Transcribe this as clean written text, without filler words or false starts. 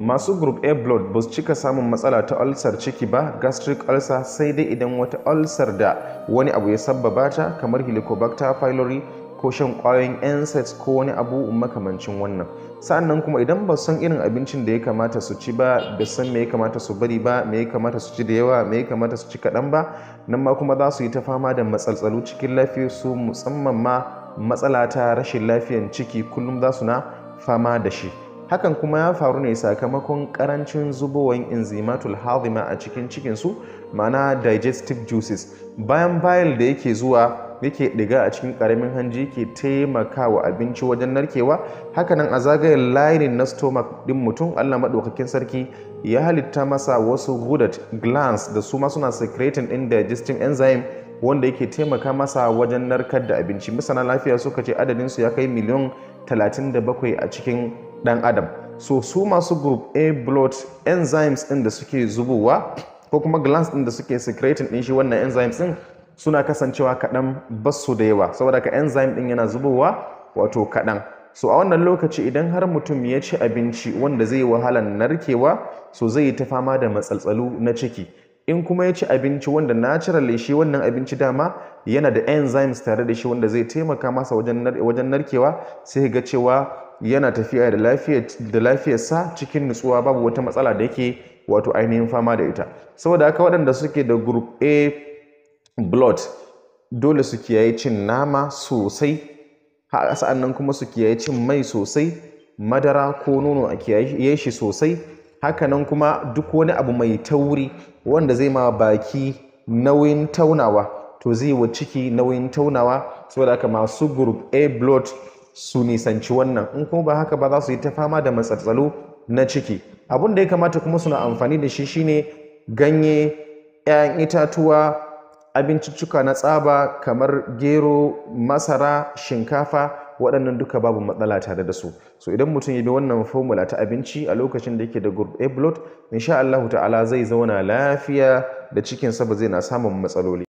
masu group A blood ba su cika samun matsala ta ulcer ciki ba, gastric ulcer, sai dai idan wata ulcer da wani abu ya sabbaba ta kamar Helicobacter pylori ko shan kwayoyin NSAIDs ko wani abu makamancin wannan. Sa'annan kuma idan ba san irin abincin da ya kamata su ci ba, da san me ya kamata su bari ba, me ya kamata su ci da yawa, me ya kamata su ci kaɗan ba, nan ma kuma za su yi ta fama da matsaltsalu cikin lafiyar su, musamman ma matsala ta rashin lafiyar ciki kullum za su na fama da shi. Hakan kuma ya faru ne sakamakon karancin zubowar enzymatul hazima a cikin cikinsu, ma'ana digestive juices. Bayan bile da yake zuwa yake ɗiga a cikin ƙaramin hanji ke taimakawa abinci wajen narkewa, hakanan a zagayen lining na stomach ɗin mutum Allah maɗaukakin sarki ya halitta masa wasu gutted glands da su ma suna secreting ɗin digesting enzyme wanda yake taimaka masa wajen narkar da abinci. Masana lafiya suka ce adadinsu ya kai miliyan 37 a cikin ɗan adam. So su masu group A blood enzymes ɗin da suke zubowa ko kuma glands ɗin da suke secreting ɗin shi wannan enzymes ɗin suna kasancewa kaɗan basu da yawa, saboda ka enzyme ɗin yana zubowa wato kaɗan. So a wannan lokaci idan har mutum ya ci abinci wanda zai wahalan narkewa, so zai yi ta fama da matsaltsalu na ciki. In kuma ya ci abinci wanda naturally shi wannan abinci dama yana da enzymes tare da shi wanda zai taimaka masa wajen narkewa, sai ga cewa yana tafiya da lafiyarsa cikin nutsuwa, babu wata matsala da yake wato ainihin fama da ita. Saboda haka waɗanda suke da group A blood dole su kiyaye cin nama sosai, sa'annan kuma su kiyaye cin mai sosai, madara ko nono a kiyaye shi sosai. Hakanan kuma duk wani abu mai tauri wanda zai ma baki nauyin taunawa, to zai wa ciki nauyin taunawa. Saboda haka masu group A blood su nisanci wannan, in kuma ba haka ba za su yi ta fama da matsatsalo na ciki. Abin da ya kamata kuma suna amfani da shi shine ganye, 'ya'yan itatuwa, abinciccuka na tsaba kamar gero, masara, shinkafa, waɗannan duka babu matsala tare da su. So idan mutum ya bi wannan formula ta abinci a lokacin da yake da group A blood, insha Allah ta'ala zai zauna lafiya da cikinsa ba zai na samun matsaloli.